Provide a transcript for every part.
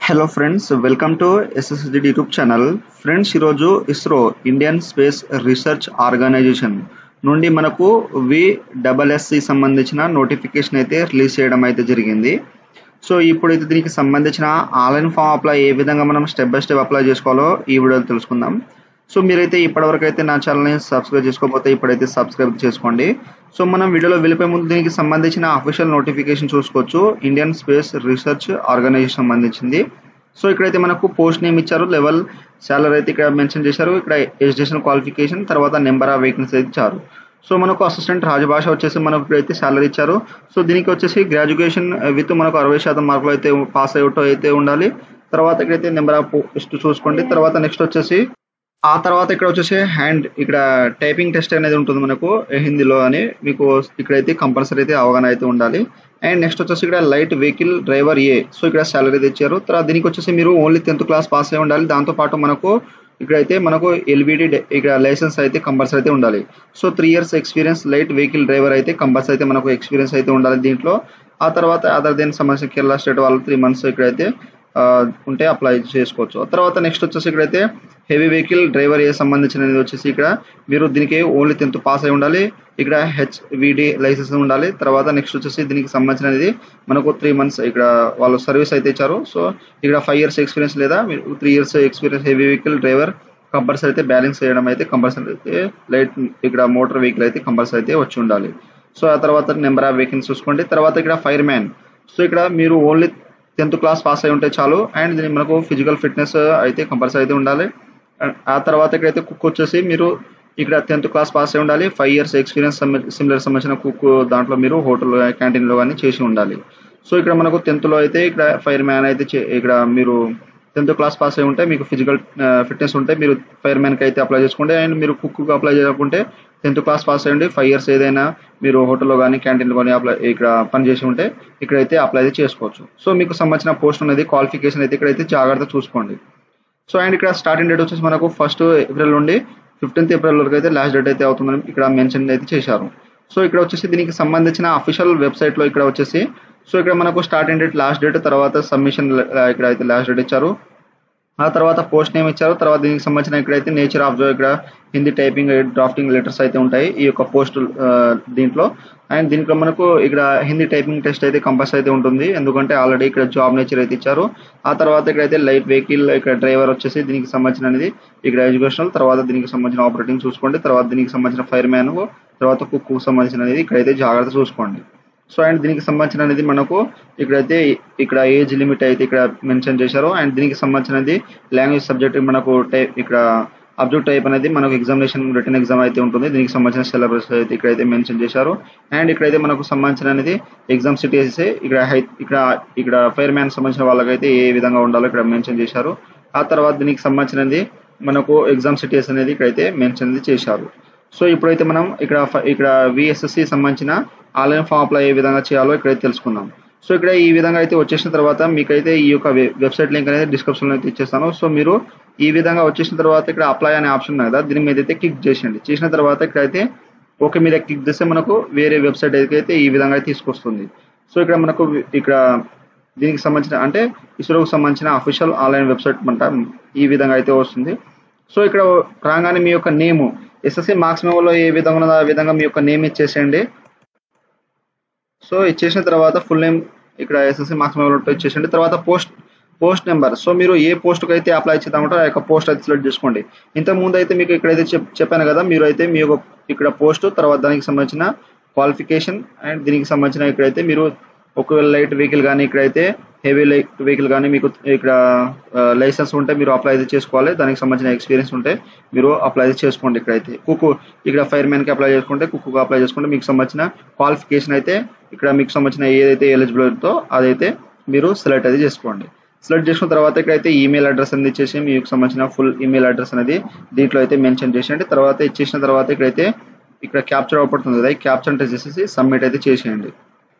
Hello friends, welcome to SSD YouTube channel. Friends, ఈరోజు ISRO Indian space research organisation నుండి మనకు VSSC సంబంధించిన notification అయితే రిలీజ్ చేయడం అయితే జరిగింది. సో ఇప్పుడైతే దీనికి సంబంధించిన ఆన్లైన్ ఫామ్ అప్లై ఏ విధంగా మనం స్టెప్ బై స్టెప్ అప్లై చేసుకోవాలో ఈ వీడియోలో తెలుసుకుందాం. సో మీరైతే ఇప్పటివరకు అయితే నా ఛానల్ని సబ్స్క్రైబ్ చేసుకోకపోతే ఇప్పుడైతే సబ్స్క్రైబ్ చేసుకోండి. సో మనం వీడియోలో వెళ్ళిపోయే ముందు దీనికి సంబంధించిన అఫీషియల్ నోటిఫికేషన్ చూసుకోవచ్చు. ఇండియన్ స్పేస్ రీసెర్చ్ ఆర్గనైజేషన్ సంబంధించింది. సో ఇక్కడైతే మనకు పోస్ట్ నేమ్ ఇచ్చారు, లెవెల్, సాలరీ అయితే ఇక్కడ మెన్షన్ చేశారు. ఇక్కడ ఎడ్యుకేషన్ క్వాలిఫికేషన్, తర్వాత నెంబర్ ఆఫ్ వేకెన్సీ అయితే ఇచ్చారు. సో మనకు అసిస్టెంట్ రాజభాష వచ్చేసి మనకు ఇప్పుడైతే సాలరీ ఇచ్చారు. సో దీనికి వచ్చేసి గ్రాడ్యుయేషన్ విత్ మనకు 60% మార్కులు అయితే పాస్ అయ్యేటో అయితే ఉండాలి. తర్వాత ఇక్కడైతే నెంబర్ ఆఫ్ పోస్ట్ చూసుకోండి. తర్వాత నెక్స్ట్ వచ్చేసి ఆ తర్వాత ఇక్కడ వచ్చేసి హ్యాండ్ ఇక్కడ టైపింగ్ టెస్ట్ అనేది ఉంటుంది మనకు హిందీలో అని, మీకు ఇక్కడైతే కంపల్సరీ అయితే అవగాహన అయితే ఉండాలి. అండ్ నెక్స్ట్ వచ్చేసి ఇక్కడ లైట్ వెహికల్ డ్రైవర్ ఏ, సో ఇక్కడ సాలరీ ఇచ్చారు. తర్వాత దీనికి వచ్చేసి మీరు ఓన్లీ 10th క్లాస్ పాస్ అయి ఉండాలి. దాంతోపాటు మనకు ఇక్కడైతే మనకు LBD ఇక్కడ లైసెన్స్ అయితే కంపల్సరీ అయితే ఉండాలి. So 3 years experience light vehicle driver అయితే కంపల్సరీ అయితే మనకు ఎక్స్పీరియన్స్ అయితే ఉండాలి దీంట్లో. ఆ తర్వాత అదర్ దేనికి సంబంధించిన కేరళ స్టేట్ వాళ్ళు 3 months ఇక్కడైతే ఉంటే అప్లై చేసుకోవచ్చు. తర్వాత నెక్స్ట్ వచ్చేసి ఇక్కడైతే హెవీ వెహికల్ డ్రైవర్ ఏ సంబంధించినది వచ్చేసి ఇక్కడ మీరు దీనికి ఓన్లీ 10th పాస్ అయి ఉండాలి. ఇక్కడ HVD లైసెన్స్ ఉండాలి. తర్వాత నెక్స్ట్ వచ్చేసి దీనికి సంబంధించినది మనకు 3 months ఇక్కడ వాళ్ళు సర్వీస్ అయితే ఇచ్చారు. సో ఇక్కడ 5 years ఎక్స్పీరియన్స్ లేదా 3 years experience heavy vehicle driver compulsory అయితే బ్యాలెన్స్ చేయడం అయితే కంపల్సరీ అయితే లైట్ ఇక్కడ మోటార్ వెహికల్ అయితే కంపల్సరీ అయితే వచ్చి ఉండాలి. సో ఆ తర్వాత నెంబర్ ఆఫ్ వేకెన్సీ చూసుకోండి. తర్వాత ఇక్కడ ఫైర్ మ్యాన్, సో ఇక్కడ మీరు ఓన్లీ 10th క్లాస్ పాస్ అయి ఉంటే చాలు. అండ్ దీనికి మనకు ఫిజికల్ ఫిట్నెస్ అయితే కంపల్సరీ అయితే ఉండాలి. ఆ తర్వాత ఇక్కడైతే కుక్ వచ్చేసి మీరు ఇక్కడ 10th క్లాస్ పాస్ అయి ఉండాలి. 5 years ఎక్స్పీరియన్స్ సిమిలర్ సంబంధించిన కుక్ దాంట్లో మీరు హోటల్ క్యాంటీన్లో కానీ చేసి ఉండాలి. సో ఇక్కడ మనకు 10th లో అయితే ఇక్కడ ఫైర్ మ్యాన్ అయితే ఇక్కడ మీరు 10th క్లాస్ పాస్ అయి ఉంటే మీకు ఫిజికల్ ఫిట్నెస్ ఉంటే మీరు ఫైర్ మ్యాన్కి అయితే అప్లై చేసుకోండి. అండ్ మీరు కుక్కు అప్లై చేయకుంటే 10th క్లాస్ పాస్ అయ్యండి, 5 years ఏదైనా మీరు హోటల్లో కానీ క్యాంటీన్లో కానీ అప్లై ఇక్కడ పని చేసి ఉంటే ఇక్కడైతే అప్లై అయితే చేసుకోవచ్చు. సో మీకు సంబంధించిన పోస్ట్ అనేది క్వాలిఫికేషన్ అయితే ఇక్కడైతే జాగ్రత్త చూసుకోండి. సో అండ్ ఇక్కడ స్టార్టింగ్ డేట్ వచ్చేసి మనకు 1st April నుండి 15th April వరకు అయితే లాస్ట్ డేట్ అయితే అవుతుందని ఇక్కడ మెన్షన్ అయితే చేశారు. సో ఇక్కడ వచ్చేసి దీనికి సంబంధించిన అఫీషియల్ వెబ్సైట్లో ఇక్కడ వచ్చేసి సో ఇక్కడ మనకు స్టార్టింగ్ డేట్, లాస్ట్ డేట్, తర్వాత సబ్మిషన్ ఇక్కడ అయితే లాస్ట్ డేట్ ఇచ్చారు. ఆ తర్వాత పోస్ట్ నేమ్ ఇచ్చారు. తర్వాత దీనికి సంబంధించిన ఇక్కడైతే నేచర్ ఆఫ్ జాబ్, ఇక్కడ హిందీ టైపింగ్ డ్రాఫ్టింగ్ లెటర్స్ అయితే ఉంటాయి ఈ యొక్క పోస్ట్ దీంట్లో. అండ్ దీంట్లో మనకు ఇక్కడ హిందీ టైపింగ్ టెస్ట్ అయితే కంపల్సరీ అయితే ఉంటుంది, ఎందుకంటే ఆల్రెడీ ఇక్కడ జాబ్ నేచర్ అయితే ఇచ్చారు. ఆ తర్వాత ఇక్కడైతే లైట్ వెహికల్ ఇక్కడ డ్రైవర్ వచ్చేసి దీనికి సంబంధించిన అనేది ఇక్కడ ఎడ్యుకేషనల్, తర్వాత దీనికి సంబంధించిన ఆపరేటింగ్ చూసుకోండి. తర్వాత దీనికి సంబంధించిన ఫైర్ మ్యాన్, తర్వాత కుక్ సంబంధించిన అనేది ఇక్కడైతే జాగ్రత్త చూసుకోండి. సో అండ్ దీనికి సంబంధించిన అనేది మనకు ఇక్కడైతే ఇక్కడ ఏజ్ లిమిట్ అయితే ఇక్కడ మెన్షన్ చేశారు. అండ్ దీనికి సంబంధించినది లాంగ్వేజ్ సబ్జెక్ట్ మనకు ఇక్కడ అబ్జెక్ట్ టైప్ అనేది మనకు ఎగ్జామినేషన్ రిటర్న్ ఎగ్జామ్ అయితే ఉంటుంది. దీనికి సంబంధించిన సిలబస్ అయితే ఇక్కడైతే మెన్షన్ చేశారు. అండ్ ఇక్కడైతే మనకు సంబంధించిన అనేది ఎగ్జామ్ సిటీస్ ఇక్కడ ఇక్కడ ఫైర్ మ్యాన్ సంబంధించిన వాళ్ళకైతే ఏ విధంగా ఉండాలో ఇక్కడ మెన్షన్ చేశారు. ఆ తర్వాత దీనికి సంబంధించినది మనకు ఎగ్జామ్ సిటీస్ అనేది ఇక్కడైతే మెన్షన్ చేశారు. సో ఇప్పుడైతే మనం ఇక్కడ VSSC సంబంధించిన ఆన్లైన్ ఫామ్ అప్లై ఏ విధంగా చేయాలో ఇక్కడైతే తెలుసుకుందాం. సో ఇక్కడ ఈ విధంగా అయితే వచ్చేసిన తర్వాత మీకైతే ఈ యొక్క వెబ్సైట్ లింక్ అనేది డిస్క్రిప్షన్లో అయితే ఇచ్చేస్తాను. సో మీరు ఈ విధంగా వచ్చేసిన తర్వాత ఇక్కడ అప్లై అనే ఆప్షన్ ఉంది కదా, దీని మీద అయితే క్లిక్ చేసేయండి. చేసిన తర్వాత ఇక్కడైతే ఓకే మీద క్లిక్ చేస్తే మనకు వేరే వెబ్సైట్ అయితే ఈ విధంగా అయితే తీసుకొస్తుంది. సో ఇక్కడ మనకు ఇక్కడ దీనికి సంబంధించిన అంటే ఇస్రోకి సంబంధించిన అఫీషియల్ ఆన్లైన్ వెబ్సైట్ అంట ఈ విధంగా అయితే వస్తుంది. సో ఇక్కడ రాగానే మీ యొక్క నేము SSC మార్క్స్ మెమోలో ఏ విధంగా ఉన్నదో ఆ విధంగా మీ యొక్క నేమ్ ఇచ్చేసేయండి. సో ఇచ్చేసిన తర్వాత ఫుల్ నేమ్ ఇక్కడ SSC మార్క్స్ మెమోలో ఇచ్చేసేయండి. తర్వాత పోస్ట్ నెంబర్, సో మీరు ఏ పోస్ట్కి అయితే అప్లై చేద్దామంటారో ఆ యొక్క పోస్ట్ అయితే సెలెక్ట్ చేసుకోండి. ఇంతకుముందు అయితే మీకు ఇక్కడైతే చెప్పాను కదా, మీరు అయితే మీ యొక్క ఇక్కడ పోస్ట్, తర్వాత దానికి సంబంధించిన క్వాలిఫికేషన్ అండ్ దీనికి సంబంధించిన ఇక్కడైతే మీరు ఒకవేళ లైట్ వెహికల్ కానీ ఇక్కడైతే హెవీ వెహికల్ కానీ మీకు ఇక్కడ లైసెన్స్ ఉంటే మీరు అప్లై అయితే చేసుకోవాలి. దానికి సంబంధించిన ఎక్స్పీరియన్స్ ఉంటే మీరు అప్లై అయితే చేసుకోండి. ఇక్కడైతే ఇక్కడ ఫైర్ మ్యాన్కి అప్లై చేసుకుంటే కుక్కు అప్లై చేసుకుంటే మీకు సంబంధించిన క్వాలిఫికేషన్ అయితే ఇక్కడ మీకు సంబంధించిన ఏదైతే ఎలిజిబుల్ ఉందో అదైతే మీరు సెలెక్ట్ అయితే చేసుకోండి. సెలెక్ట్ చేసుకున్న తర్వాత ఇక్కడైతే ఈమెయిల్ అడ్రస్ అనేది ఇచ్చేసి మీకు సంబంధించిన ఫుల్ ఈమెయిల్ అడ్రస్ అనేది దీంట్లో అయితే మెన్షన్ చేసేయండి. తర్వాత ఇచ్చేసిన తర్వాత ఇక్కడైతే ఇక్కడ క్యాప్చర్ అవుపడుతుంది కదా, ఈ క్యాప్చర్ అంటే చేసేసి సబ్మిట్ అయితే చేసేయండి.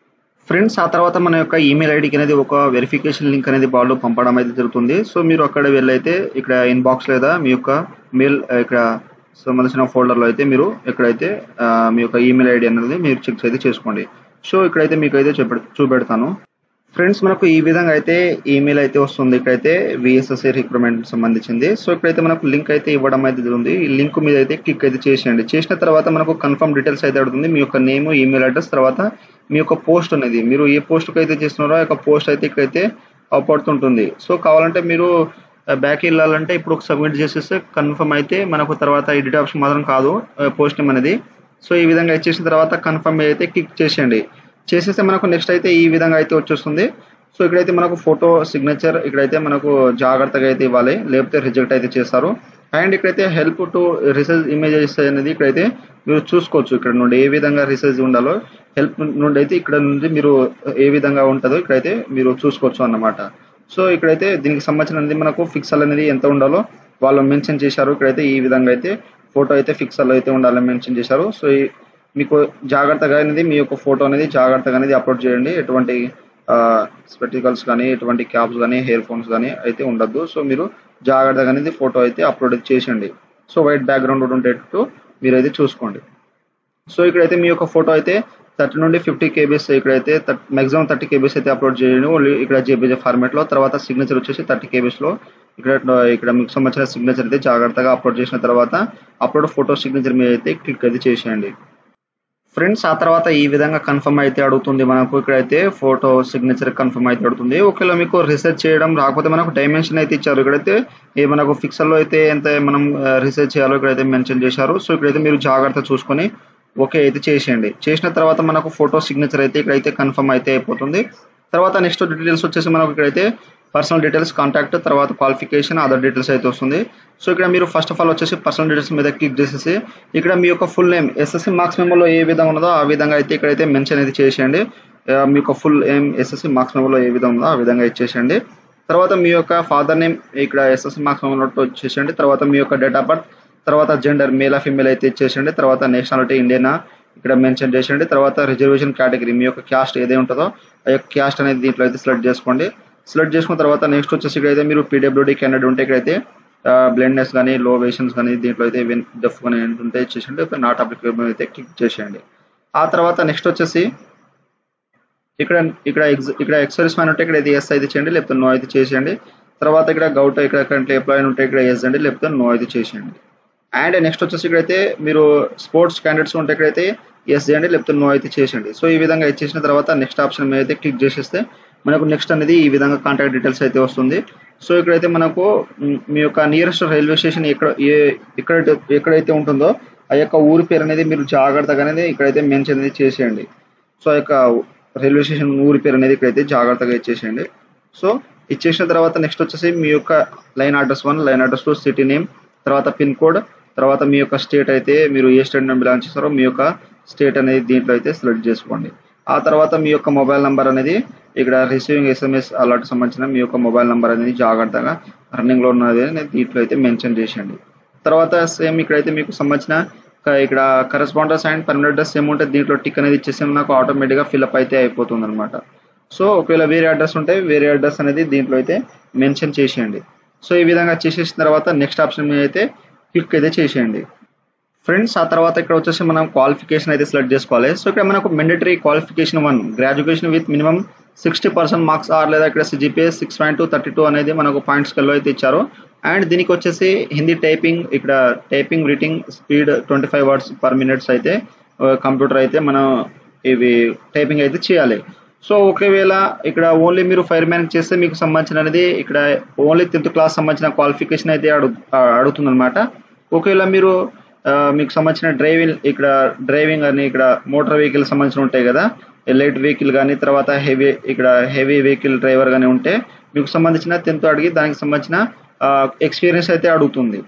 ఫ్రెండ్స్, ఆ తర్వాత మన యొక్క ఈమెయిల్ ఐడికి అనేది ఒక వెరిఫికేషన్ లింక్ అనేది వాళ్ళు పంపడం అయితే జరుగుతుంది. సో మీరు అక్కడ వెళ్ళైతే ఇక్కడ ఇన్బాక్స్ లేదా మీ యొక్క మెయిల్ ఇక్కడ సంబంధించిన ఫోల్డర్లో అయితే మీరు ఎక్కడైతే మీ యొక్క ఈమెయిల్ ఐడి అనేది మీరు చెక్ అయితే చేసుకోండి. సో ఇక్కడైతే మీకు అయితే చూపెడతాను. ఫ్రెండ్స్ మనకు ఈ విధంగా అయితే ఈమెయిల్ అయితే వస్తుంది. ఇక్కడైతే విఎస్ఎస్ఐ రిక్రూట్మెంట్ సంబంధించింది. సో ఇక్కడైతే మనకు లింక్ అయితే ఇవ్వడం అయితే ఉంది. ఈ లింక్ మీద అయితే క్లిక్ అయితే చేసేయండి. చేసిన తర్వాత మనకు కన్ఫర్మ్ డీటెయిల్స్ అయితే అడుగుతుంది. మీ యొక్క నేమ్, ఈమెయిల్ అడ్రస్, తర్వాత మీ యొక్క పోస్ట్ అనేది మీరు ఏ పోస్ట్కి అయితే చేస్తున్నారో ఆ యొక్క పోస్ట్ అయితే ఇక్కడైతే అవపడుతుంటుంది. సో కావాలంటే మీరు బ్యాక్ వెళ్ళాలంటే ఇప్పుడు సబ్మిట్ చేసేస్తే కన్ఫర్మ్ అయితే మనకు తర్వాత ఎడిట్ ఆప్షన్ మాత్రం కాదు పోస్ట్ నేమ్ అనేది. సో ఈ విధంగా ఇచ్చేసిన తర్వాత కన్ఫర్మ్ అయితే క్లిక్ చేసేయండి. చేసేస్తే మనకు నెక్స్ట్ అయితే ఈ విధంగా అయితే వచ్చేస్తుంది. సో ఇక్కడైతే మనకు ఫోటో సిగ్నేచర్ ఇక్కడైతే మనకు జాగ్రత్తగా అయితే ఇవ్వాలి, లేకపోతే రిజెక్ట్ అయితే చేస్తారు. అండ్ ఇక్కడైతే హెల్ప్ టు రీసెర్చ్ ఇమేజెస్ అనేది ఇక్కడైతే మీరు చూసుకోవచ్చు. ఇక్కడ నుండి ఏ విధంగా రీసెర్చ్ ఉండాలో హెల్ప్ నుండి అయితే ఇక్కడ నుండి మీరు ఏ విధంగా ఉంటుందో ఇక్కడైతే మీరు చూసుకోవచ్చు అన్నమాట. సో ఇక్కడైతే దీనికి సంబంధించినది మనకు ఫిక్సల్ అనేది ఎంత ఉండాలో వాళ్ళు మెన్షన్ చేశారు. ఇక్కడైతే ఈ విధంగా అయితే ఫోటో అయితే ఫిక్సల్ అయితే ఉండాలని మెన్షన్ చేశారు. సో మీకు జాగ్రత్తగా అనేది మీ యొక్క ఫోటో అనేది జాగ్రత్తగా అనేది అప్లోడ్ చేయండి. ఎటువంటి స్పెక్టికల్స్ కానీ, ఎటువంటి క్యాప్స్ కానీ, ఇయర్ ఫోన్స్ కానీ అయితే ఉండద్దు. సో మీరు జాగ్రత్తగా అనేది ఫోటో అయితే అప్లోడ్ చేసేయండి. సో వైట్ బ్యాక్గ్రౌండ్ ఉండేటట్టు మీరైతే చూసుకోండి. సో ఇక్కడైతే మీ యొక్క ఫోటో అయితే 30 నుండి 50 కేబీస్ ఇక్కడైతే మాక్సిమం 30 కేబీస్ అయితే అప్లోడ్ చేయండి. ఓన్లీ ఇక్కడ జేపీజీ ఫార్మాట్ లో. తర్వాత సిగ్నేచర్ వచ్చేసి 30 కేబీస్ లో ఇక్కడ మీకు సంబంధించిన సిగ్నేచర్ అయితే జాగ్రత్తగా అప్లోడ్ చేసిన తర్వాత అప్లోడ్ ఫోటో సిగ్నేచర్ మీద అయితే క్లిక్ అయితే చేసేయండి. ఫ్రెండ్స్ ఆ తర్వాత ఈ విధంగా కన్ఫర్మ్ అయితే అడుగుతుంది. మనకు ఇక్కడైతే ఫోటో సిగ్నేచర్ కన్ఫర్మ్ అయితే అడుగుతుంది. ఒకవేళ మీకు రీసెర్చ్ చేయడం రాకపోతే మనకు డైమెన్షన్ అయితే ఇచ్చారు. ఇక్కడైతే మనకు ఫిక్సల్లో అయితే ఎంత మనం రీసెర్చ్ చేయాలో ఇక్కడైతే మెన్షన్ చేశారు. సో ఇక్కడైతే మీరు జాగ్రత్త చూసుకొని ఓకే అయితే చేసేయండి. చేసిన తర్వాత మనకు ఫోటో సిగ్నేచర్ అయితే ఇక్కడైతే కన్ఫర్మ్ అయితే అయిపోతుంది. తర్వాత నెక్స్ట్ డీటెయిల్స్ వచ్చేసి మనకు ఇక్కడైతే పర్సనల్ డీటెయిల్స్, కాంటాక్ట్, తర్వాత క్వాలిఫికేషన్, అదర్ డీటెయిల్స్ అయితే వస్తుంది. సో ఇక్కడ మీరు ఫస్ట్ ఆఫ్ ఆల్ వచ్చేసి పర్సనల్ డీటెయిల్స్ మీద క్లిక్ చేసేసి ఇక్కడ మీ యొక్క ఫుల్ నేమ్ ఎస్ఎస్సి మార్క్స్ మెమోలో ఏ విధంగా ఉన్నదో ఆ విధంగా అయితే ఇక్కడైతే మెన్షన్ అయితే చేసేయండి. మీ యొక్క ఫుల్ నేమ్ ఎస్ఎస్సి మార్క్స్ మెమోలో ఏ విధంగా ఉందో ఆ విధంగా ఇచ్చేసేయండి. తర్వాత మీ యొక్క ఫాదర్ నేమ్ ఇక్కడ ఎస్ఎస్సి మార్క్స్ మెమోలో వచ్చేసేయండి. తర్వాత మీ యొక్క డేట్ ఆఫ్ బర్త్, తర్వాత జెండర్ మేల్ ఫీమేల్ అయితే ఇచ్చేసేయండి. తర్వాత నేషనాలిటీ ఇండియనా ఇక్కడ మెన్షన్ చేసేయండి. తర్వాత రిజర్వేషన్ కేటగిరీ మీ యొక్క క్యాస్ట్ ఏదైతే ఉంటుందో ఆ యొక్క క్యాస్ట్ అనేది దీంట్లో అయితే సెలెక్ట్ చేసుకోండి. సెలెక్ట్ చేసుకున్న తర్వాత నెక్స్ట్ వచ్చేసి ఇక్కడైతే మీరు పీడబ్ల్యూడీ క్యాండిడేట్ ఉంటే ఇక్కడైతే బ్లైండ్నెస్ కానీ, లో వేషన్స్ కానీ దీంట్లో అయితే డెఫ్ కానీ ఉంటే చేసేయండి. నాట్ అప్లికేబుల్ అయితే క్లిక్ చేసేయండి. ఆ తర్వాత నెక్స్ట్ వచ్చేసి ఇక్కడ ఎక్సర్విస్ మ్యాన్ ఉంటే ఇక్కడ అయితే ఎస్ అయితే చేయండి, లేకపోతే నో అయితే చేసేయండి. తర్వాత ఇక్కడ గౌట్ ఇక్కడ కరెంట్లీ ఎంప్లాయీ ఉంటే ఇక్కడ ఎస్ అండి, లేకపోతే నో అయితే చేసేయండి. అండ్ నెక్స్ట్ వచ్చేసి ఇక్కడైతే మీరు స్పోర్ట్స్ క్యాండిడేట్స్ ఉంటే ఇక్కడైతే ఎస్ చేయండి, లేకపోతే నో అయితే చేసేయండి. సో ఈ విధంగా ఇచ్చేసిన తర్వాత నెక్స్ట్ ఆప్షన్ మీద అయితే క్లిక్ చేసేస్తే మనకు నెక్స్ట్ అనేది ఈ విధంగా కాంటాక్ట్ డీటెయిల్స్ అయితే వస్తుంది. సో ఇక్కడైతే మనకు మీ యొక్క నియరెస్ట్ రైల్వే స్టేషన్ ఎక్కడైతే ఉంటుందో ఆ యొక్క ఊరి పేరు అనేది మీరు జాగ్రత్తగా అనేది ఇక్కడైతే మెన్షన్ అనేది చేసేయండి. సో ఆ యొక్క రైల్వే స్టేషన్ ఊరి పేరు అనేది ఇక్కడైతే జాగ్రత్తగా ఇచ్చేసేయండి. సో ఇచ్చేసిన తర్వాత నెక్స్ట్ వచ్చేసి మీ యొక్క line address 1, line address 2, city name, తర్వాత పిన్ కోడ్, తర్వాత మీ యొక్క స్టేట్ అయితే మీరు ఏ స్టేట్ నుండి బిలాంగ్ చేస్తారో మీ యొక్క స్టేట్ అనేది దీంట్లో అయితే సెలెక్ట్ చేసుకోండి. ఆ తర్వాత మీ యొక్క మొబైల్ నెంబర్ అనేది ఇక్కడ రిసీవింగ్ ఎస్ఎంఎస్ అలర్ట్ సంబంధించిన మీ యొక్క మొబైల్ నెంబర్ అనేది జాగ్రత్తగా రన్నింగ్లో ఉన్నది దీంట్లో అయితే మెన్షన్ చేసేయండి. తర్వాత సేమ్ ఇక్కడైతే మీకు సంబంధించిన ఇక్కడ correspondence and permanent address same ఉంటే దీంట్లో టిక్ అనేది ఇచ్చేసి నాకు ఆటోమేటిక్గా ఫిల్అప్ అయితే అయిపోతుంది అనమాట. సో ఒకవేళ వేరే అడ్రస్ ఉంటే వేరే అడ్రస్ అనేది దీంట్లో అయితే మెన్షన్ చేసేయండి. సో ఈ విధంగా చేసేసిన తర్వాత నెక్స్ట్ ఆప్షన్ మీద అయితే క్లిక్ అయితే చేసేయండి. ఫ్రెండ్స్ ఆ తర్వాత ఇక్కడ వచ్చేసి మనం క్వాలిఫికేషన్ అయితే సెలెక్ట్ చేసుకోవాలి. సో ఇక్కడ మనకు mandatory qualification 1 graduation with minimum 60% marks or లేదా ఇక్కడ సిజిపిఏ 6.232 అనేది మనకు పాయింట్ స్కేల్లో అయితే ఇచ్చారు. అండ్ దీనికి వచ్చేసి హిందీ టైపింగ్ ఇక్కడ typing reading speed 25 words per minute అయితే కంప్యూటర్ అయితే మనం ఇవి టైపింగ్ అయితే చేయాలి. సో ఒకవేళ ఇక్కడ ఓన్లీ మీరు ఫైర్ మ్యాన్ చేస్తే మీకు సంబంధించిన అనేది ఇక్కడ ఓన్లీ 10th క్లాస్ సంబంధించిన క్వాలిఫికేషన్ అయితే అడుగుతుంది అనమాట. ఒకవేళ మీరు మీకు సంబంధించిన డ్రైవింగ్ అని ఇక్కడ మోటార్ వెహికల్ సంబంధించిన ఉంటాయి కదా, లైట్ వెహికల్ కానీ తర్వాత హెవీ వెహికల్ డ్రైవర్ కానీ ఉంటే మీకు సంబంధించిన 10th అడిగి దానికి సంబంధించిన ఎక్స్పీరియన్స్ అయితే అడుగుతుంది.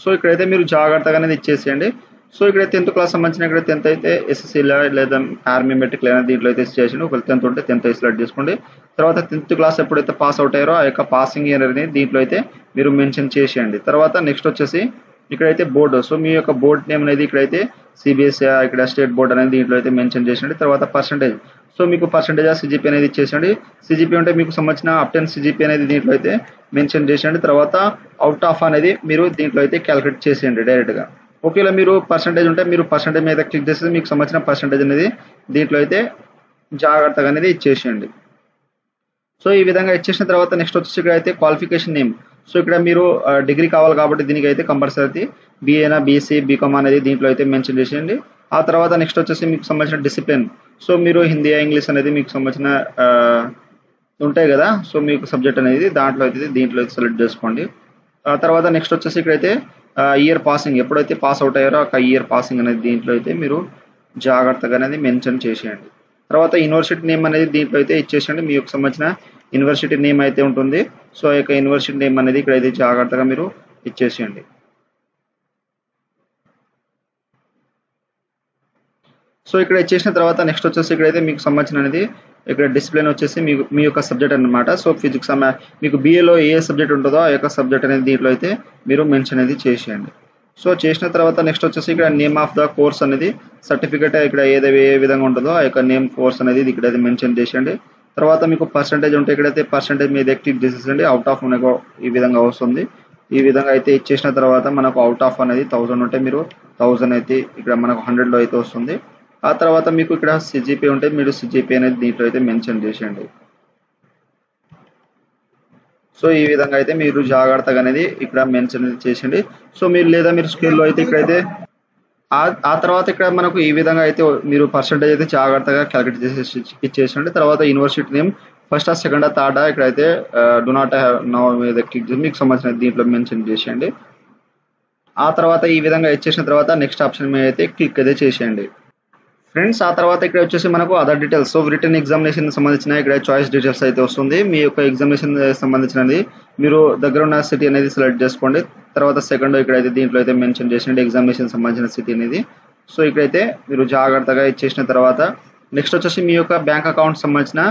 సో ఇక్కడైతే మీరు జాగ్రత్తగా అనేది ఇచ్చేసేయండి. సో ఇక్కడ 10th క్లాస్ సంబంధించిన ఇక్కడ 10th అయితే ఎస్ఎస్సీ లేదా ఆర్మీ మెట్రిక్ లేదా దీంట్లో అయితే చేయండి. ఒకవేళ 10th ఉంటే 10th అయితే సెలెక్ట్ చేసుకోండి. తర్వాత 10th క్లాస్ ఎప్పుడైతే పాస్ అవుట్ అయ్యారో ఆ యొక్క పాసింగ్ ఇయర్ అనేది దీంట్లో అయితే మీరు మెన్షన్ చేసేయండి. తర్వాత నెక్స్ట్ వచ్చేసి ఇక్కడైతే బోర్డు, సో మీ యొక్క బోర్డ్ నేమ్ అనేది ఇక్కడైతే సిబిఎస్ఈ ఇక్కడ స్టేట్ బోర్డ్ అనేది దీంట్లో అయితే మెన్షన్ చేసేయండి. తర్వాత పర్సెంటేజ్, సో మీకు పర్సెంటేజ్ ఆఫ్ సిజిపి అనేది ఇచ్చేసండి. సిజిపి ఉంటే మీకు సంబంధించిన అప్ 10 సిజిపి అనేది దీంట్లో అయితే మెన్షన్ చేసేయండి. తర్వాత అవుట్ ఆఫ్ అనేది మీరు దీంట్లో అయితే క్యాలిక్యులేట్ చేసేయండి డైరెక్ట్గా. ఒకవేళ మీరు పర్సెంటేజ్ ఉంటే మీరు పర్సెంటేజ్ మీద క్లిక్ చేస్తే మీకు సంబంధించిన పర్సెంటేజ్ అనేది దీంట్లో అయితే జాగ్రత్తగా అనేది ఇచ్చేసేయండి. సో ఈ విధంగా ఇచ్చేసిన తర్వాత నెక్స్ట్ వచ్చేసి ఇక్కడ అయితే క్వాలిఫికేషన్ నేమ్. సో ఇక్కడ మీరు డిగ్రీ కావాలి కాబట్టి దీనికి అయితే కంపల్సరీ బీఏనా బీఎస్సీ బీకామ్ అనేది దీంట్లో అయితే మెన్షన్ చేసేయండి. ఆ తర్వాత నెక్స్ట్ వచ్చేసి మీకు సంబంధించిన డిసిప్లిన్. సో మీరు హిందీ ఇంగ్లీష్ అనేది మీకు సంబంధించిన ఉంటాయి కదా. సో మీకు సబ్జెక్ట్ అనేది దాంట్లో అయితే దీంట్లో అయితే సెలెక్ట్ చేసుకోండి. ఆ తర్వాత నెక్స్ట్ వచ్చేసి ఇక్కడైతే ఇయర్ పాసింగ్, ఎప్పుడైతే పాస్ అవుట్ అయ్యారో ఆ ఇయర్ పాసింగ్ అనేది దీంట్లో అయితే మీరు జాగ్రత్తగా అనేది మెన్షన్ చేసేయండి. తర్వాత యూనివర్సిటీ నేమ్ అనేది దీంట్లో అయితే ఇచ్చేసండి. మీకు సంబంధించిన యూనివర్సిటీ నేమ్ అయితే ఉంటుంది. సో ఆ యొక్క యూనివర్సిటీ నేమ్ అనేది ఇక్కడైతే జాగ్రత్తగా మీరు ఇచ్చేసేయండి. సో ఇక్కడ ఇచ్చేసిన తర్వాత నెక్స్ట్ వచ్చేసి ఇక్కడైతే మీకు సంబంధించిన అనేది ఇక్కడ డిసిప్లిన్ వచ్చేసి మీ యొక్క సబ్జెక్ట్ అనమాట. సో ఫిజిక్స్ మీకు బిఏలో ఏ సబ్జెక్ట్ ఉంటుందో ఆ యొక్క సబ్జెక్ట్ అనేది దీంట్లో అయితే మీరు మెన్షన్ అనేది చేసేయండి. సో చేసిన తర్వాత నెక్స్ట్ వచ్చేసి ఇక్కడ నేమ్ ఆఫ్ ద కోర్స్ అనేది సర్టిఫికేట్ ఇక్కడ ఏ విధంగా ఉంటుందో ఆ యొక్క నేమ్ కోర్స్ అనేది ఇక్కడైతే మెన్షన్ చేసేయండి. తర్వాత మీకు పర్సంటేజ్ ఉంటే ఇక్కడైతే పర్సంటేజ్ మీద క్లిక్ చేసేసండి. అవుట్ ఆఫ్ మనకు ఈ విధంగా వస్తుంది. ఈ విధంగా అయితే ఇచ్చేసిన తర్వాత మనకు అవుట్ ఆఫ్ అనేది 1000 ఉంటే మీరు 1000 అయితే ఇక్కడ మనకు 100లో అయితే వస్తుంది. ఆ తర్వాత మీకు ఇక్కడ సిజిపి ఉంటే మీరు సిజిపి అనేది దీంట్లో అయితే మెన్షన్ చేసేయండి. సో ఈ విధంగా అయితే మీరు జాగ్రత్తగా అనేది ఇక్కడ మెన్షన్ చేసేయండి. సో మీరు లేదా మీరు స్కేల్లో అయితే ఇక్కడైతే ఆ తర్వాత ఇక్కడ మనకు ఈ విధంగా అయితే మీరు పర్సంటేజ్ అయితే జాగ్రత్తగా క్యాలిక్యులేట్ చేసేసి ఇచ్చేసండి. తర్వాత university name first second third ఇక్కడైతే డు నాట్ హ్యావ్ నౌ మీద క్లిక్ చేసి మీకు సంబంధించిన దీంట్లో మెన్షన్ చేసేయండి. ఆ తర్వాత ఈ విధంగా ఇచ్చేసిన తర్వాత నెక్స్ట్ ఆప్షన్ మీద అయితే క్లిక్ అయితే చేసేయండి. ఫ్రెండ్స్ ఆ తర్వాత ఇక్కడ వచ్చేసి మనకు other details. So written examination సంబంధించిన ఇక్కడ చాయిస్ డీటెయిల్స్ అయితే వస్తుంది. మీ యొక్క ఎగ్జామినేషన్ సంబంధించినది మీరు దగ్గర ఉన్న సిటీ అనేది సెలెక్ట్ చేసుకోండి. తర్వాత సెకండ్ ఇక్కడైతే దీంట్లో అయితే మెన్షన్ చేసిండి ఎగ్జామినేషన్ సంబంధించిన సిటీ అనేది. సో ఇక్కడైతే మీరు జాగ్రత్తగా ఇచ్చేసిన తర్వాత నెక్స్ట్ వచ్చేసి మీ యొక్క బ్యాంక్ అకౌంట్ సంబంధించిన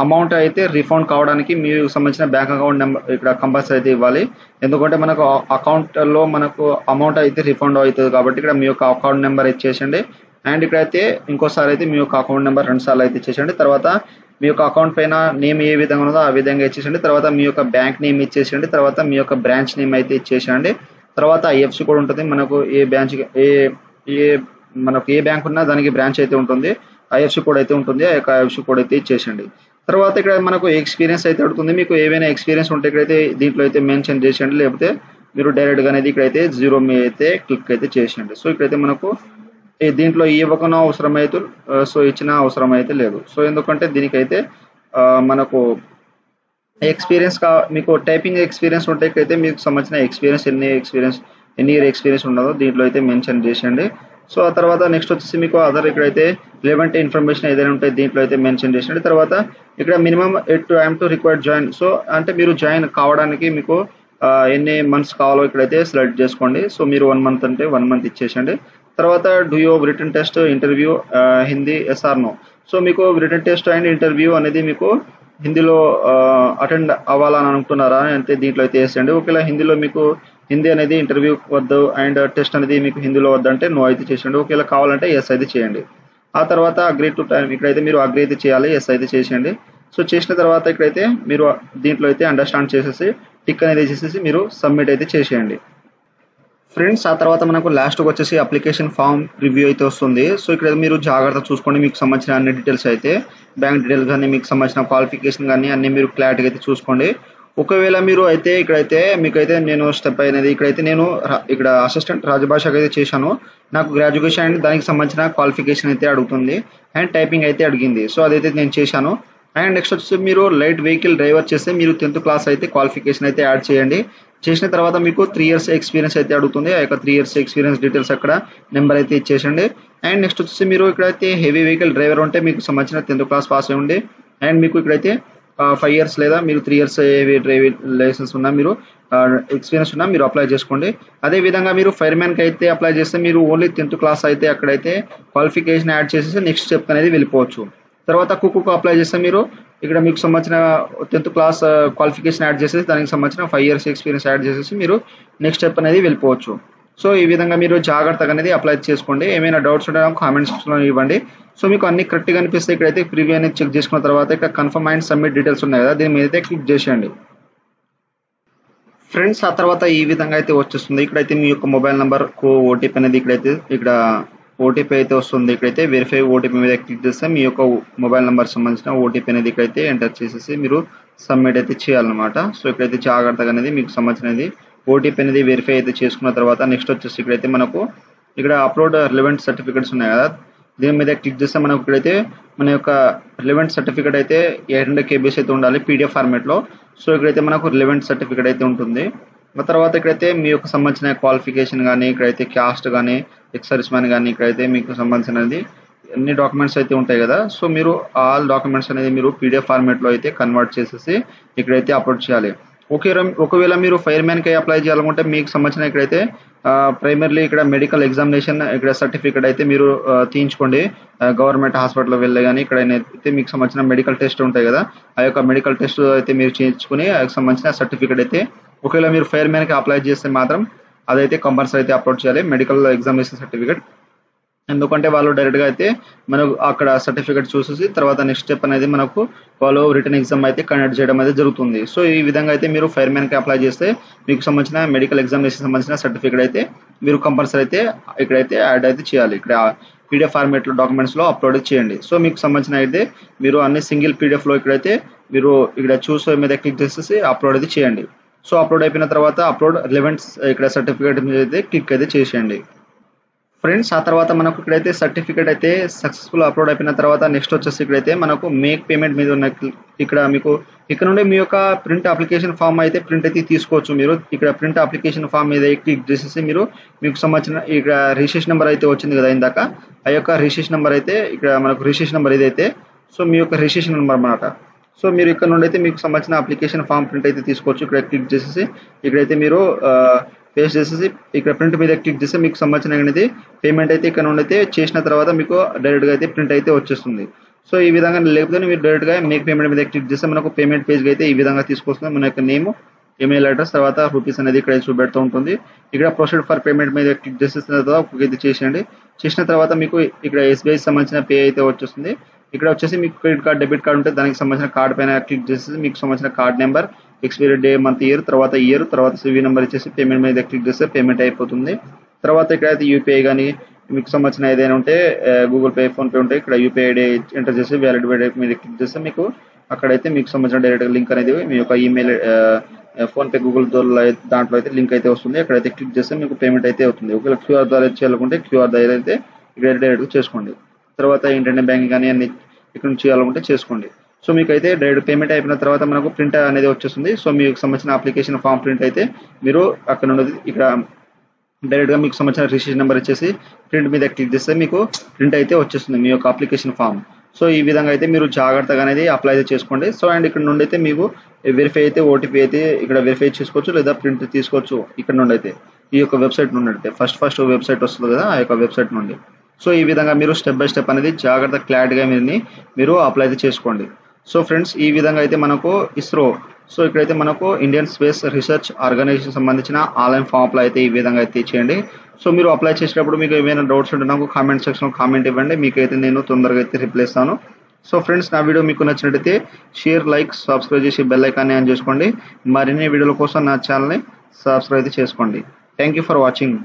అమౌంట్ అయితే రిఫండ్ కావడానికి మీకు సంబంధించిన బ్యాంక్ అకౌంట్ నెంబర్ ఇక్కడ కంపల్సరీ అయితే ఇవ్వాలి. ఎందుకంటే మనకు అకౌంట్లో మనకు అమౌంట్ అయితే రిఫండ్ అవుతుంది కాబట్టి ఇక్కడ మీ యొక్క అకౌంట్ నెంబర్ ఇచ్చేసండి. అండ్ ఇక్కడైతే ఇంకోసారి అయితే మీ యొక్క అకౌంట్ నెంబర్ 2 సార్లు అయితే ఇచ్చేసండి. తర్వాత మీ యొక్క అకౌంట్ పైన నేమ్ ఏ విధంగా ఉన్నదో ఆ విధంగా ఇచ్చేసండి. తర్వాత మీ యొక్క బ్యాంక్ నేమ్ ఇచ్చేసండి. తర్వాత మీ యొక్క బ్రాంచ్ నేమ్ అయితే ఇచ్చేసండి. తర్వాత ఐఎఫ్సి కూడా ఉంటుంది. మనకు మనకు ఏ బ్యాంక్ ఉన్నా దానికి బ్రాంచ్ అయితే ఉంటుంది. ఐఎఫ్సి కోడ్ అయితే ఉంటుంది. ఆ యొక్క ఐఎఫ్సి కోడ్ అయితే ఇచ్చేసండి. తర్వాత ఇక్కడ మనకు ఎక్స్పీరియన్స్ అయితే అడుగుతుంది. మీకు ఏవైనా ఎక్స్పీరియన్స్ ఉంటే ఇక్కడైతే దీంట్లో అయితే మెన్షన్ చేసేయండి. లేకపోతే మీరు డైరెక్ట్గా అనేది ఇక్కడైతే 0 మీద అయితే క్లిక్ అయితే చేసేయండి. సో ఇక్కడైతే మనకు దీంట్లో ఇవ్వకుండా అవసరం అయితే సో ఇచ్చిన అవసరం అయితే లేదు. సో ఎందుకంటే దీనికైతే మనకు ఎక్స్పీరియన్స్ మీకు టైపింగ్ ఎక్స్పీరియన్స్ ఉంటే అయితే మీకు సంబంధించిన ఎన్ని ఇయర్ ఎక్స్పీరియన్స్ ఉన్నదో దీంట్లో అయితే మెన్షన్ చేసేయండి. సో ఆ తర్వాత నెక్స్ట్ వచ్చేసి మీకు అదర్ ఇక్కడైతే రిలవెంట్ ఇన్ఫర్మేషన్ ఏదైనా ఉంటే దీంట్లో అయితే మెన్షన్ చేసేయండి. తర్వాత ఇక్కడ minimum I'm to required join. So అంటే మీరు జాయిన్ కావడానికి మీకు ఎన్ని మంత్స్ కావాలో ఇక్కడైతే సెలెక్ట్ చేసుకోండి. సో మీరు 1 మంత్ అంటే 1 మంత్ ఇచ్చేసండి. తర్వాత do you written test interview Hindi yes or no. So మీకు రిటర్న్ టెస్ట్ అండ్ ఇంటర్వ్యూ అనేది మీకు హిందీలో అటెండ్ అవ్వాలని అనుకుంటున్నారా అంటే దీంట్లో అయితే వేసేయండి. ఒకవేళ హిందీలో మీకు హిందీ అనేది ఇంటర్వ్యూ వద్దు అండ్ టెస్ట్ అనేది మీకు హిందీలో వద్దంటే నో అయితే చేసేయండి. ఒకవేళ కావాలంటే ఎస్ అయితే చేయండి. ఆ తర్వాత అగ్రీ టు టైం ఇక్కడైతే మీరు అగ్రీ అయితే చేయాలి. ఎస్ అయితే చేసేయండి. సో చేసిన తర్వాత ఇక్కడైతే మీరు దీంట్లో అయితే అండర్స్టాండ్ చేసేసి టిక్ అనేది చేసేసి మీరు సబ్మిట్ అయితే చేసేయండి. ఫ్రెండ్స్ ఆ తర్వాత మనకు లాస్ట్కి వచ్చేసి అప్లికేషన్ ఫామ్ రివ్యూ అయితే వస్తుంది. సో ఇక్కడ మీరు జాగ్రత్త చూసుకోండి. మీకు సంబంధించిన అన్ని డీటెయిల్స్ అయితే బ్యాంక్ డీటెయిల్స్ కానీ మీకు సంబంధించిన క్వాలిఫికేషన్ కానీ అన్ని మీరు క్లారిటీగా అయితే చూసుకోండి. ఒకవేళ మీరు అయితే ఇక్కడైతే మీకైతే నేను స్టెప్ అయినది ఇక్కడైతే నేను ఇక్కడ అసిస్టెంట్ రాజభాషకు అయితే చేశాను. నాకు గ్రాడ్యుయేషన్ అండ్ దానికి సంబంధించిన క్వాలిఫికేషన్ అయితే అడుగుతుంది అండ్ టైపింగ్ అయితే అడిగింది. సో అదైతే నేను చేశాను. అండ్ నెక్స్ట్ వచ్చేసి మీరు లైట్ వెహికల్ డ్రైవర్ చేస్తే మీరు 10th క్లాస్ అయితే క్వాలిఫికేషన్ అయితే యాడ్ చేయండి. చేసిన తర్వాత మీకు 3 years ఎక్స్పీరియన్స్ అయితే అడుగుతుంది. ఆ యొక్క 3 years ఎక్స్పీరియన్స్ డీటెయిల్స్ అక్కడ నెంబర్ అయితే ఇచ్చేసండి. అండ్ నెక్స్ట్ వచ్చేసి మీరు ఇక్కడైతే హెవీ వెహికల్ డ్రైవర్ ఉంటే మీకు సంబంధించిన 10th క్లాస్ పాస్ అయ్యండి. అండ్ మీకు ఇక్కడైతే 5 years లేదా మీరు 3 years హెవీ డ్రైవింగ్ లైసెన్స్ ఉన్నా మీరు ఎక్స్పీరియన్స్ ఉన్నా మీరు అప్లై చేసుకోండి. అదే విధంగా మీరు ఫైర్మ్యాన్కి అయితే అప్లై చేస్తే మీరు ఓన్లీ 10th క్లాస్ అయితే అక్కడైతే క్వాలిఫికేషన్ యాడ్ చేసేసి నెక్స్ట్ స్టెప్ అనేది వెళ్ళిపోవచ్చు. తర్వాత కుక్కు అప్లై చేస్తే మీరు ఇక్కడ మీకు సంబంధించిన 10th క్లాస్ క్వాలిఫికేషన్ యాడ్ చేసేసి దానికి సంబంధించిన 5 years ఎక్స్పీరియన్స్ యాడ్ చేసేసి మీరు నెక్స్ట్ స్టెప్ అనేది వెళ్ళిపోవచ్చు. సో ఈ విధంగా మీరు జాగ్రత్తగా అనేది అప్లై చేసుకోండి. ఏమైనా డౌట్స్ ఉంటే నాకు కామెంట్ సెక్షన్లో ఇవ్వండి. సో మీకు అన్ని కరెక్ట్గా అనిపిస్తే ఇక్కడైతే ప్రివ్యూ అనేది చెక్ చేసుకున్న తర్వాత ఇక్కడ కన్ఫర్మ్ అండ్ సబ్మిట్ డీటెయిల్స్ ఉన్నాయి కదా దీని మీద అయితే క్లిక్ చేసేయండి. ఫ్రెండ్స్ ఆ తర్వాత ఈ విధంగా అయితే వచ్చేస్తుంది. ఇక్కడైతే మీ యొక్క మొబైల్ నెంబర్ ఓటీపీ అనేది ఇక్కడ ఓటీపీ అయితే వస్తుంది. ఇక్కడైతే వెరిఫై ఓటీపీ మీద క్లిక్ చేస్తే మీ యొక్క మొబైల్ నెంబర్ సంబంధించిన ఓటీపీ అనేది ఇక్కడైతే ఎంటర్ చేసేసి మీరు సబ్మిట్ అయితే చేయాలన్నమాట. సో ఇక్కడైతే జాగ్రత్తగా అనేది మీకు సంబంధించినది ఓటీపీ అనేది వెరిఫై అయితే చేసుకున్న తర్వాత నెక్స్ట్ వచ్చేసి ఇక్కడైతే మనకు ఇక్కడ అప్లోడ్ రిలవెంట్ సర్టిఫికేట్స్ ఉన్నాయి కదా, దీని మీద క్లిక్ చేస్తే మనకు ఇక్కడైతే మన యొక్క రిలవెంట్ సర్టిఫికేట్ అయితే 800 KBs అయితే ఉండాలి పీడిఎఫ్ ఫార్మేట్లో. సో ఇక్కడైతే మనకు రిలవెంట్ సర్టిఫికేట్ అయితే ఉంటుంది. ఆ తర్వాత ఇక్కడైతే మీ యొక్క సంబంధించిన క్వాలిఫికేషన్ కానీ, ఇక్కడైతే క్యాస్ట్ కానీ, ఎక్స్ సర్వీస్ మ్యాన్ కానీ, ఇక్కడైతే మీకు సంబంధించినది అన్ని డాక్యుమెంట్స్ అయితే ఉంటాయి కదా. సో మీరు ఆల్ డాక్యుమెంట్స్ అనేది మీరు పీడిఎఫ్ ఫార్మేట్లో అయితే కన్వర్ట్ చేసేసి ఇక్కడైతే అప్లోడ్ చేయాలి. ఒకవేళ మీరు ఫైర్ మ్యాన్కి అప్లై చేయాలనుకుంటే మీకు సంబంధించిన ఇక్కడైతే ప్రైమర్లీ ఇక్కడ మెడికల్ ఎగ్జామినేషన్ ఇక్కడ సర్టిఫికేట్ అయితే మీరు తీయించుకోండి. గవర్నమెంట్ హాస్పిటల్ వెళ్ళే కానీ ఇక్కడ అయితే మీకు సంబంధించిన మెడికల్ టెస్ట్ ఉంటాయి కదా, ఆ యొక్క మెడికల్ టెస్ట్ అయితే మీరు చేయించుకుని సంబంధించిన సర్టిఫికేట్ అయితే ఒకవేళ మీరు ఫైర్ మ్యాన్కి అప్లై చేస్తే మాత్రం అదైతే కంపల్సరీ అయితే అప్లోడ్ చేయాలి మెడికల్ ఎగ్జామినేషన్ సర్టిఫికేట్. ఎందుకంటే వాళ్ళు డైరెక్ట్గా అయితే మనకు అక్కడ సర్టిఫికేట్ చూసేసి తర్వాత నెక్స్ట్ స్టెప్ అనేది మనకు వాళ్ళు రిటర్న్ ఎగ్జామ్ అయితే కండక్ట్ చేయడం అయితే జరుగుతుంది. సో ఈ విధంగా అయితే మీరు ఫైర్ మ్యాన్కి అప్లై చేస్తే మీకు సంబంధించిన మెడికల్ ఎగ్జామినేషన్ సంబంధించిన సర్టిఫికేట్ అయితే మీరు కంపల్సరీ అయితే ఇక్కడైతే యాడ్ అయితే చేయాలి. ఇక్కడ పీడిఎఫ్ ఫార్మేట్లో డాక్యుమెంట్స్లో అప్లోడ్ చేయండి. సో మీకు సంబంధించిన అయితే మీరు అన్ని సింగిల్ పీడిఎఫ్లో ఇక్కడైతే మీరు ఇక్కడ చూసే మీద క్లిక్ చేసేసి అప్లోడ్ అయితే చేయండి. సో అప్లోడ్ అయిపోయిన తర్వాత అప్లోడ్ రిలవెంట్ ఇక్కడ సర్టిఫికేట్ మీద అయితే క్లిక్ అయితే చేసేయండి ఫ్రెండ్స్. ఆ తర్వాత మనకు ఇక్కడైతే సర్టిఫికేట్ అయితే సక్సెస్ఫుల్ అప్లోడ్ అయిపోయిన తర్వాత నెక్స్ట్ వచ్చేసి ఇక్కడైతే మనకు మేక్ పేమెంట్ మీద ఉన్న ఇక్కడ మీకు ఇక్కడ నుండి మీ యొక్క ప్రింట్ అప్లికేషన్ ఫామ్ అయితే ప్రింట్ అయితే తీసుకోవచ్చు. మీరు ఇక్కడ ప్రింట్ అప్లికేషన్ ఫామ్ మీద క్లిక్ చేసేసి మీకు సంబంధించిన ఇక్కడ రిజిస్ట్రేషన్ నెంబర్ అయితే వచ్చింది కదా ఇందాక, ఆ యొక్క రిజిస్ట్రేషన్ నెంబర్ అయితే ఇక్కడ మనకు రిజిస్ట్రేషన్ నెంబర్ ఇదైతే సో మీ యొక్క రిజిస్ట్రేషన్ నెంబర్ అన్నమాట. సో మీరు ఇక్కడ నుండి అయితే మీకు సంబంధించిన అప్లికేషన్ ఫామ్ ప్రింట్ అయితే తీసుకోవచ్చు. ఇక్కడ క్లిక్ చేసేసి ఇక్కడైతే మీరు పేస్ట్ చేసేసి ఇక్కడ ప్రింట్ మీద క్లిక్ చేస్తే మీకు సంబంధించిన అనేది పేమెంట్ అయితే ఇక్కడ నుండి అయితే చేసిన తర్వాత మీకు డైరెక్ట్గా అయితే ప్రింట్ అయితే వచ్చేస్తుంది. సో ఈ విధంగా లేకపోతే మీరు డైరెక్ట్గా మేక్ పేమెంట్ మీద క్లిక్ చేస్తే మనకు పేమెంట్ పేజ్కి అయితే ఈ విధంగా తీసుకొస్తుంది. మన యొక్క నేమ్, ఈమెయిల్ అడ్రస్, తర్వాత రూపీస్ అనేది ఇక్కడ చూపెడుతూ ఉంటుంది. ఇక్కడ ప్రొసీడ్ ఫర్ పేమెంట్ మీద క్లిక్ చేసిన తర్వాత అయితే చేసేయండి. చేసిన తర్వాత మీకు ఇక్కడ SBI సంబంధించిన పే అయితే వచ్చేస్తుంది. ఇక్కడ వచ్చేసి మీకు క్రెడిట్ కార్డ్, డెబిట్ కార్డ్ ఉంటే దానికి సంబంధించిన కార్డ్ పైన క్లిక్ చేసి మీకు సంబంధించిన card number, expiry day, month, year, తర్వాత CVV నెంబర్ ఇచ్చేసి పేమెంట్ మీద క్లిక్ చేస్తే పేమెంట్ అయిపోతుంది. తర్వాత ఇక్కడైతే యూపీఐ కానీ మీకు సంబంధించిన ఏదైనా ఉంటే గూగుల్ పే, ఫోన్పే ఉంటే ఇక్కడ యూపీఐ ఐడి ఎంటర్ చేసి వ్యాలిడ్ మీద క్లిక్ చేస్తే మీకు అక్కడైతే మీకు సంబంధించిన డైరెక్ట్ లింక్ అనేది మీ యొక్క ఈమెయిల్, ఫోన్పే, గూగుల్ దాంట్లో అయితే లింక్ అయితే వస్తుంది. అక్కడైతే క్లిక్ చేస్తే మీకు పేమెంట్ అయితే అవుతుంది. ఒకవేళ QR ద్వారా చేయాలనుకుంటే QR ద్వారా అయితే ఇక్కడ డైరెక్ట్గా చేసుకోండి. తర్వాత ఇంటర్నెట్ బ్యాంకింగ్ కానీ అన్ని ఇక్కడ నుంచి చేయాలనుకుంటే చేసుకోండి. సో మీకు అయితే డైరెక్ట్ పేమెంట్ అయిపోయిన తర్వాత మనకు ప్రింట్ అనేది వచ్చేస్తుంది. సో మీకు సంబంధించిన అప్లికేషన్ ఫామ్ ప్రింట్ అయితే మీరు అక్కడ నుండి ఇక్కడ డైరెక్ట్గా మీకు సంబంధించిన రిజిస్ట్రేషన్ నెంబర్ ఇచ్చేసి ప్రింట్ మీద క్లిక్ చేస్తే మీకు ప్రింట్ అయితే వచ్చేస్తుంది మీ యొక్క అప్లికేషన్ ఫామ్. సో ఈ విధంగా అయితే మీరు జాగ్రత్తగా అనేది అప్లై అయితే చేసుకోండి. సో అండ్ ఇక్కడ నుండి అయితే మీకు వెరిఫై అయితే ఓటీపీ అయితే ఇక్కడ వెరిఫై చేసుకోవచ్చు, లేదా ప్రింట్ తీసుకోవచ్చు. ఇక్కడ నుండి అయితే ఈ యొక్క వెబ్సైట్ నుండి అయితే ఫస్ట్ వెబ్సైట్ వస్తుంది కదా, ఆ యొక్క వెబ్సైట్ నుండి. సో ఈ విధంగా మీరు స్టెప్ బై స్టెప్ అనేది జాగ్రత్త క్లారిటీగా మీరు అప్లై అయితే చేసుకోండి. సో ఫ్రెండ్స్ ఈ విధంగా అయితే మనకు ఇస్రో, సో ఇక్కడైతే మనకు ఇండియన్ స్పేస్ రీసెర్చ్ ఆర్గనైజేషన్ సంబంధించిన ఆన్లైన్ ఫామ్ అప్లై అయితే ఈ విధంగా అయితే చేయండి. సో మీరు అప్లై చేసేటప్పుడు మీకు ఏమైనా డౌట్స్ ఉంటే నాకు కామెంట్ సెక్షన్లో కామెంట్ ఇవ్వండి, మీకైతే నేను తొందరగా అయితే రిప్లై ఇస్తాను. సో ఫ్రెండ్స్ నా వీడియో మీకు నచ్చినట్టయితే షేర్, లైక్, సబ్స్క్రైబ్ చేసి బెల్ ఐకాన్ని ఆన్ చేసుకోండి. మరిన్ని వీడియోల కోసం నా ఛానల్ని సబ్స్క్రైబ్ చేసుకోండి. Thank you for watching.